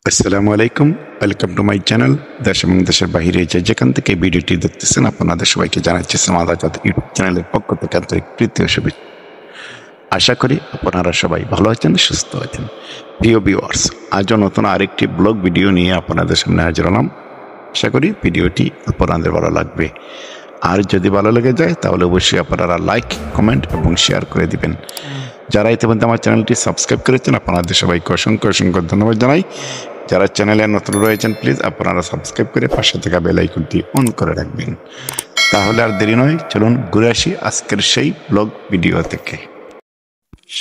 আসসালামু আলাইকুম, welcome to my channel. দেশ এবং দেশের বাহিরে যে যেখান থেকে ভিডিওটি দেখতেছেন আপনাদের সবাইকে জানাচ্ছি সামাদ আজাদ ইউটিউব চ্যানেলের পক্ষ থেকে আন্তরিক প্রীতি ও শুভেচ্ছা। আশা করি আপনারা সবাই ভালো আছেন, সুস্থ আছেন। প্রিয় ভিউয়ার্স, আজও নতুন আরেকটি ব্লগ ভিডিও নিয়ে আপনাদের সামনে হাজির হলাম। আশা করি ভিডিওটি আপনাদের ভালো লাগবে। আর যদি ভালো লেগে যায় তাহলে অবশ্যই আপনারা লাইক, কমেন্ট এবং শেয়ার করে দিবেন। যারা ইতিমধ্যে আমার চ্যানেলটি সাবস্ক্রাইব করেছেন আপনাদের সবাইকে অসংখ্য অসংখ্য ধন্যবাদ জানাই। যারা চ্যানেলে নতুন রয়েছেন প্লিজ আপনারা সাবস্ক্রাইব করে পাশে থাকা বেল আইকনটি অন করে রাখবেন। তাহলে আর দেরি নয়, চলুন ঘুরে আসি আজকের সেই ব্লগ ভিডিও থেকে।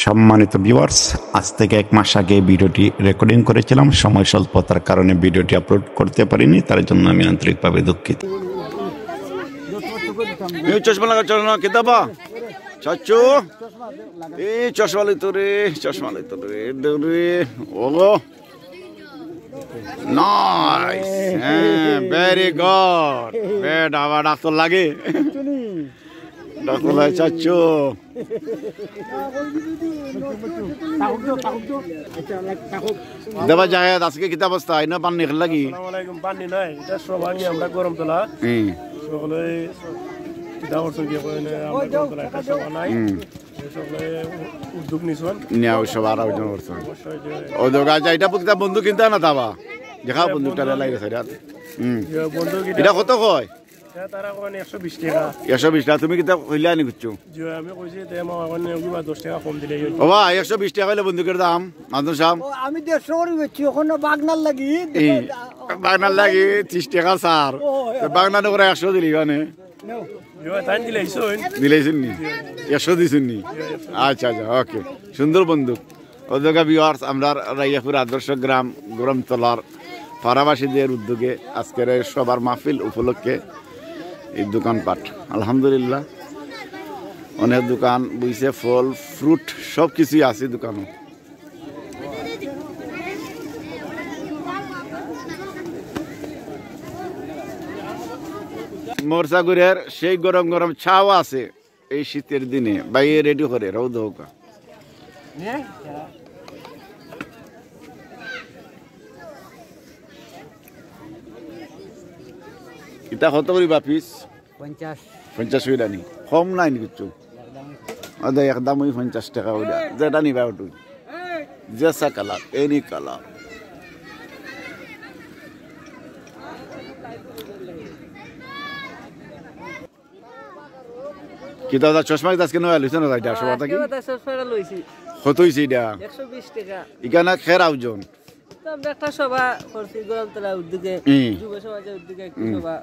সম্মানিত ভিউয়ার্স, আজ থেকে 1 মাস আগে ভিডিওটি রেকর্ডিং করেছিলাম। সময় স্বল্পতার কারণে ভিডিওটি আপলোড করতে পারিনি, তার জন্য আমি আন্তরিকভাবে দুঃখিত। চশমা লাগা চল না কিতাবা চাচু এই চশমা লইতো রে দৌড়ে ওগো নাইস, ভেরি গুড। বেড আবার ডাক্তার লাগে, ডাক্তার লাগে চাচু। দেবা যায় আজকে কিতাব অবস্থা আইনা পানি খেল লাগি। পানি নাই, এটা সবাই আমরা গরম তোলা সকলে উদ্যোগ বন্ধু কিনতে না তাবা দেখা বন্ধুটা লাগছে এটা কত কয়? 120 টাকা। তুমি কিতাব কইলা নি করছো? আমি কইছি 10 টাকা কম দিলে। ও 120 টাকা হইলে বন্দুকের দাম মানুষ আমি 150 করে বেচছি, ওখানে বাগনার লাগি 30 টাকা সার বাগনানো করে 100 দিলি মানে দিলেছেন নি 100 দিছেন নি? আচ্ছা আচ্ছা, ওকে। সুন্দর বন্দুক। ওদগা ভিউয়ার্স, আমরা রাইয়াপুর আদর্শ গ্রাম গরমতলার পাড়াবাসীদের উদ্যোগে আজকের সবার মাহফিল উপলক্ষে এই দোকানপাট আলহামদুলিল্লাহ অনেক দোকান বইছে, ফল ফ্রুট সব কিছুই আছে দোকানে। মোরসাগুড়ের সেই গরম গরম ছাও আছে এই শীতের দিনে, বাইরে রেডি করে রৌদ হোক। এটা কত করি বাপিস? 50 হইলা নি? কম নাই নি কিছু? একদম 50 টাকা হইলা যেটা নিবা ওটু জেসা কালার এনি কালার। কিতা চশমা আজকে নয়া লইছ না? এটা সব কি কত হইছে? এটা 120 টাকা। ইকানা খের আউজন আমরা একটা সভা করছি গরমতলা উদ্যোগে, যুব সমাজের উদ্যোগে একটা সভা।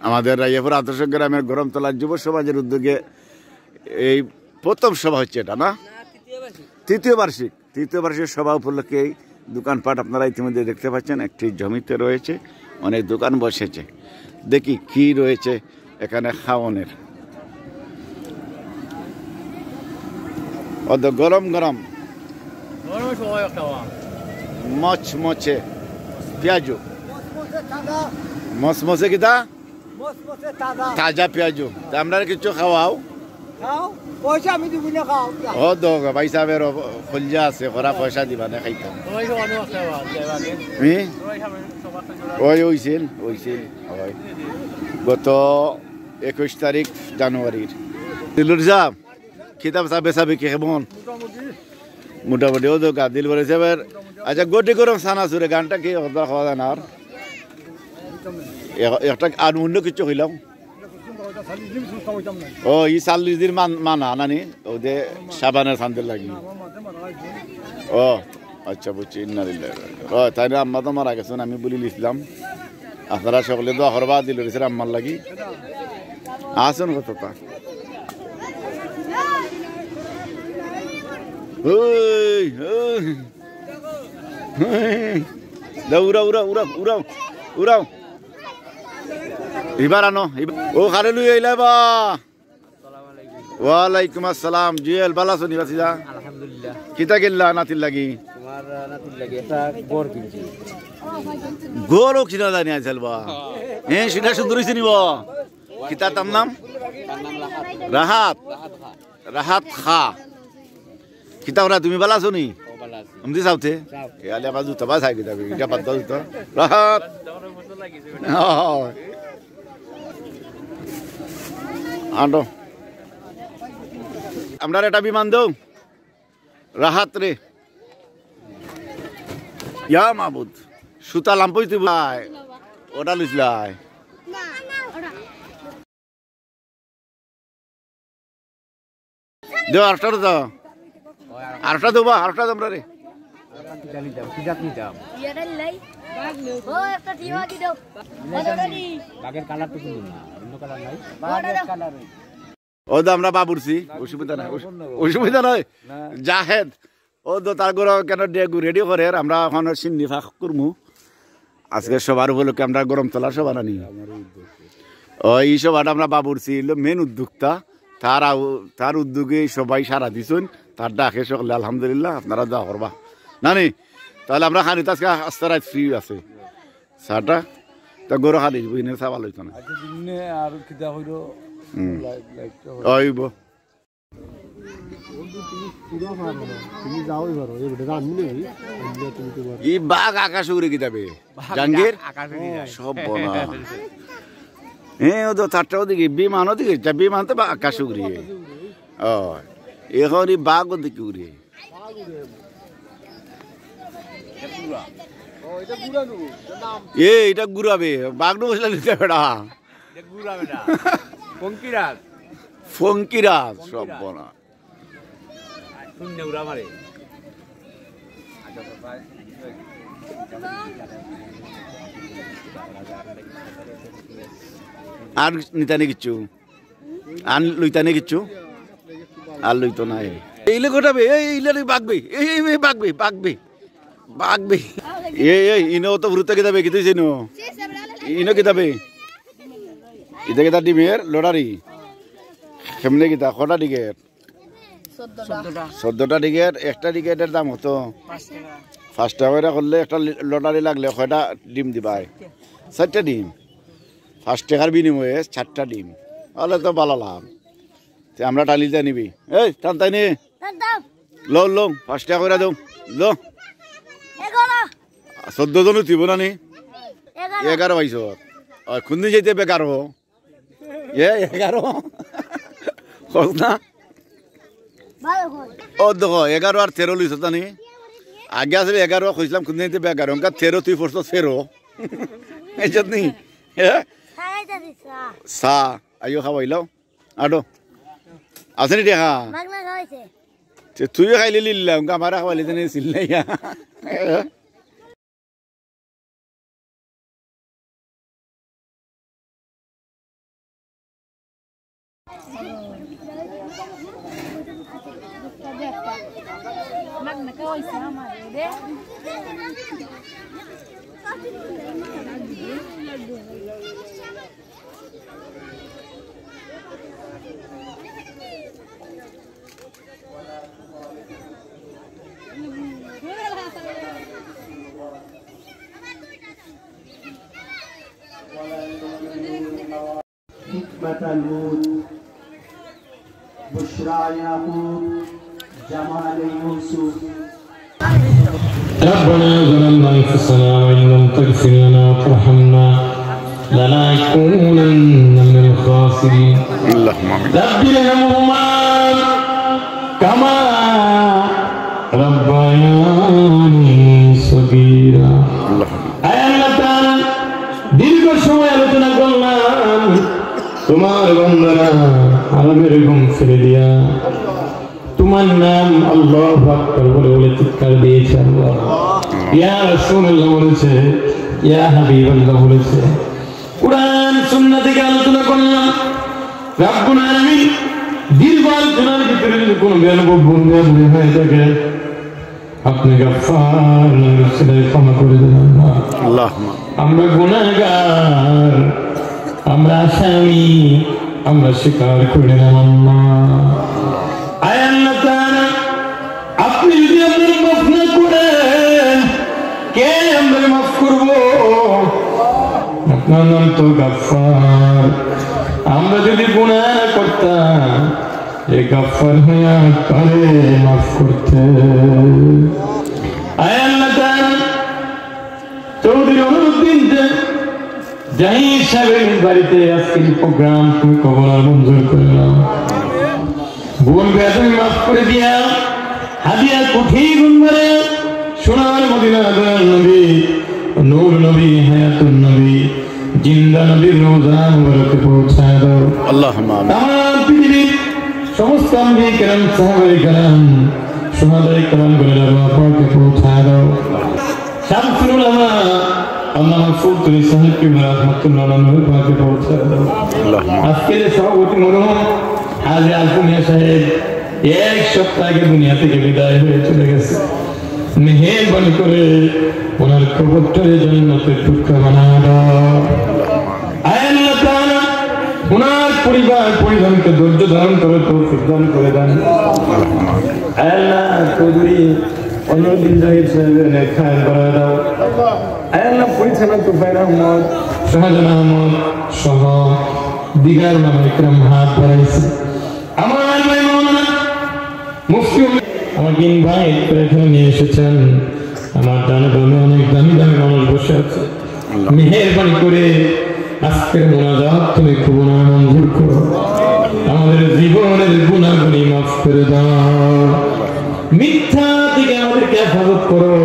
আমাদের রাইয়াপুর আদর্শ গ্রামের গরমতলার যুব সমাজের উদ্যোগে এই প্রথম সভা হচ্ছে এটা না? তৃতীয় বার্ষিক সভা উপলক্ষে এই দোকানপাট আপনারা ইতিমধ্যে দেখতে পাচ্ছেন। একটি জমিতে রয়েছে, অনেক দোকান বসেছে। দেখি কি রয়েছে এখানে খাওয়ানোর। গরম গরম মচমচে পেঁয়াজু, মচমচে কিতা তাজা পেঁয়াজু। আমরা কিছু খাওয়াও পয়সা আমি দিব না, খাও ও দোক পয়সা বের খলজা আছে, ওরা পয়সা দিবা না খাইতাম। ওই হইছিল গত 21 তারিখ জানুয়ারির। দিলুর সাহেব কিতাব বেচা বিক্রি কেমন? মোটামুটি। ও দোকা দিল বলেছে এবার। আচ্ছা, গোটি গরম সানা সুরে গানটা কি খাওয়া যায় না? আর একটা আর অন্য কিছু হইলাম। ও ই 40 দিন মানা নানি ওদে সাবানের সান্দের লাগি। ও আচ্ছা, বুঝছি। তাই না? আম্মা তো মারা গেছেন, আমি বলি লিখলাম। আপনারা সকলে দোয়া করবা দিল রয়েছে আম্মার লাগি। আসুন কতটা উড়াও এবার আনো। ও খারে লুই আইলা বা। ওয়ালাইকুম আসসালাম। জুয়েল বালা শুনি বাসিদা? আলহামদুলিল্লাহ। কিতা গেল্লা নাতির লাগি? তোমার নাতির লাগি একটা গর কিনছি। গরও কিনা জানি আইছাল বা। সেটা সুন্দর হইছে নিব। কিতা তার নাম? রাহাত খা। কিতা ওরা তুমি বালা শুনি? আমদি সাউতে ইয়ালে আবার জুতা বা সাইকে যাবে এটা বাদ দাও জুতা রাহাত আনো আমরা এটা বিমান দাও রাহাত রে ইয়া মাহবুদ সুতা লাম্পই তুই ভাই ওটা লিসলাই দেও আরটা দাও আরটা দেবা আরটা তোমরা রে ও তো আমরা বাবুরছি অসুবিধা নাই অসুবিধা নয় জাহেদ ও তো তার ঘর কেন রেডি করে আমরা এখন সিন্নি ফাঁক করমু আজকে সবার উপলক্ষে আমরা গরমতলা সভা আনি ও এই সভাটা আমরা বাবুরছি মেন উদ্যোক্তা তার উদ্যোগে সবাই সারা দিছুন তার ডাকে সকলে আলহামদুলিল্লাহ আপনারা দোয়া করবা নানি তাহলে আমরা খানি তো আজকে আস্তে রাত ফ্রি আছে চাটা তা গরু খালি বইনে চাবা লইতো না আইব ই বাঘ আকাশ উড়ে কি যাবে জাঙ্গির সব বনা ও তো চারটাও দিকে বিমানও দিকে বিমান তো আকাশ উড়িয়ে ও এখন এই বাঘও দিকে উড়িয়ে এটা ঘুরাবে বাঘ নো বসলে নিতে বেড়া ফঙ্কিরাজ সব বনা আর নিতানে কিচ্ছু আর লইতানে কিচ্ছু আর লইতো না এইলে গোটাবে এইলে বাগবে এই বাগবে বাগবে বাগবে ইনো তো ভ্রুতে কে যাবে কি তুই চিনো ইনো কে যাবে ইটা কেটা ডিমের লড়ারি কেমনে কিতা কটা টিকেট 14টা টিকেট একটা টিকেটের দাম হতো 5 টাকা করে করলে একটা লটারি লাগলে কয়টা ডিম দিবাই 4টা ডিম 5 টাকার বিনিময়ে 4টা ডিম তাহলে তো ভালো লাভ আমরা টালিতে নিবি এই টান তাই নি লো লো 5 টাকা করে দাও লো 14 জন উঠিব না নি 11 পাইছ কোনদিন যেতে বেকার হো 11 খোঁজ না ও দেখো 11 আর 13 লইছ তা নি আগে আসলে 11 খুঁজলাম কোনদিন যেতে বেকার অঙ্কা 13 তুই পড়ছ 13 এই জন্য সা আইও খাওয়াইলাও আডো আসেনি দেখা তুইও খাইলে লিল্লা অঙ্কা আমার খাওয়াইলে জানি চিল্লাইয়া حكمة الود بشرى يعقوب جمال يوسف ربنا ظلمنا انفسنا وان لم تغفر لنا وترحمنا لنكونن من الخاسرين اللهم امين رب ارحمهما كما ربياني صغيرا দীর্ঘ সময় আলোচনা করলাম তোমার বন্ধুরা আমাদের ঘুম ফিরে দিয়া তোমার নাম আল্লাহু আকবার বলে বলে চিৎকার দিয়েছে আল্লাহ ইয়া রাসূলুল্লাহ বলেছে ইয়া হাবিবাল্লাহ বলেছে কুরআন সুন্নাহ থেকে আলোচনা করলাম রব্বুল আলামিন দীর্ঘ আলোচনার ভিতরে যদি কোনো জ্ঞান ভুল হয়ে থাকে আপনি গফফার সেটাই ক্ষমা করে দেন আল্লাহ আমরা গুনাহগার আমরা আসামি আমরা স্বীকার করে নেন আয় আল্লাহ তাআলা আপনি যদি আমাদের মাফ না করেন কে আমরা মাফ করব আপনার নাম তো গফফার আমরা যদি গুনাহ করতাম এই গফফার হইয়া কারে মাফ করতে আয় আল্লাহ তাআলা চৌধুরী অনুরুদ্দিন জাহির সাহেবের বাড়িতে আজকের প্রোগ্রাম তুমি কবুল আর মঞ্জুর করে নাও। ভুল বেয়াদবি মাফ করে দিয়া হাদিয়া কোঠি গুনবারে সোনার মদিনা দয়াল নবী নূর নবী হায়াতুন নবী জিন্দা নবীর রওজা মুবারকে পৌঁছায় দাও। আল্লাহুম্মা আমিন। তামাম পৃথিবীর সমস্ত আম্বিয়া কেরাম সাহাবায়ে কেরাম সুহাদায়ে কেরাম গুলোর পাকে পৌঁছায় দাও। শামসুল উলামা আল্লামা ফুলতুলি সাহেব কিবলা রাহমাতুল্লাহ আলাইহি পাকে পৌঁছায় দাও। আজকের সভাপতি মরহুম হাজী আলফু মিয়া সাহেব এক সপ্তাহ আগে দুনিয়া থেকে বিদায় হয়ে চলে গেছে। মেহেরবানি করে ওনার কবরটারে জান্নাতের টুকরা বানায় দাও। আয় আল্লাহ তাআলা ওনার পরিবার পরিজনকে ধৈর্য ধারণ করে তৌফিক দান করে দেন। আয় আল্লাহ চৌধুরী অনুরুদ্দিন জাহির সাহেবের নেক খায়ের বাড়ায় দাও। আয় আল্লাহ পরিচালক তুফাইল আহমদ শাহজাহান আহমদ সহ দিগার নামে ইকরাম হাত বাড়াইছে। আমার ভাই মাওলানা মুফতি আমাকে ইনভাইট করে এখানে নিয়ে এসেছেন। আমার ডানে বামে অনেক দামি দামি মানুষ বসে আছে। মেহেরবানি করে আজকের মোনাজাত তুমি কবুল আর মঞ্জুর করো। আমাদের জীবনের গুনাহগুলি মাফ করে দাও। মিথ্যা থেকে আমাদেরকে হেফাজত করো।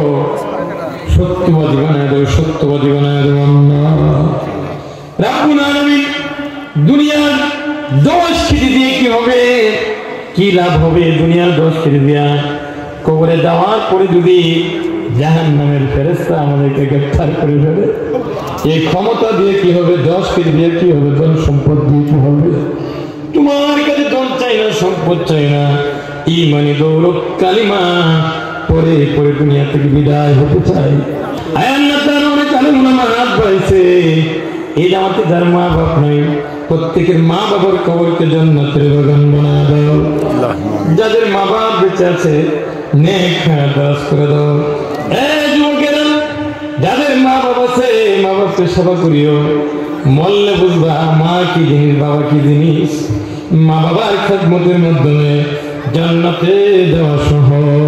সত্যবাদী বানায় দাও, সত্যবাদী বানায় দাও আল্লাহ রাব্বুল আলামিন। দুনিয়ার 10 কেজি দিয়ে কি হবে, কি লাভ হবে? দুনিয়ার 10 কেজি দিয়া কবরে দেওয়ার পরে যদি জাহান্নামের ফেরেশতা আমাদেরকে গ্রেফতার করে ফেলে, এই ক্ষমতা দিয়ে কি হবে? 10 কেজি দিয়ে কি হবে? ধন সম্পদ দিয়ে কি হবে? তোমার কাছে ধন চাই না, সম্পদ চাই না, ঈমানি দৌলত কালিমা পরে পরে দুনিয়া থেকে বিদায় হতে চাই। আয় আল্লাহ তাআলা অনেক আলেম ওলামা হাত বাড়াইছে। এই জামাতে যার মা বাপ নাই প্রত্যেকের মা বাবার কবরকে জান্নাতের বাগান বানায় দাও। যাদের মা বাপ বেঁচে আছে নেক হায়াত দারাজ করে দাও। যুবকেরা যাদের মা বাপ আছে মা বাপকে সেবা করিও। মরলে বুঝবা মা কি জিনিস, বাবা কি জিনিস। মা বাবার খেদমতের মাধ্যমে জান্নাতে যাওয়া সহজ।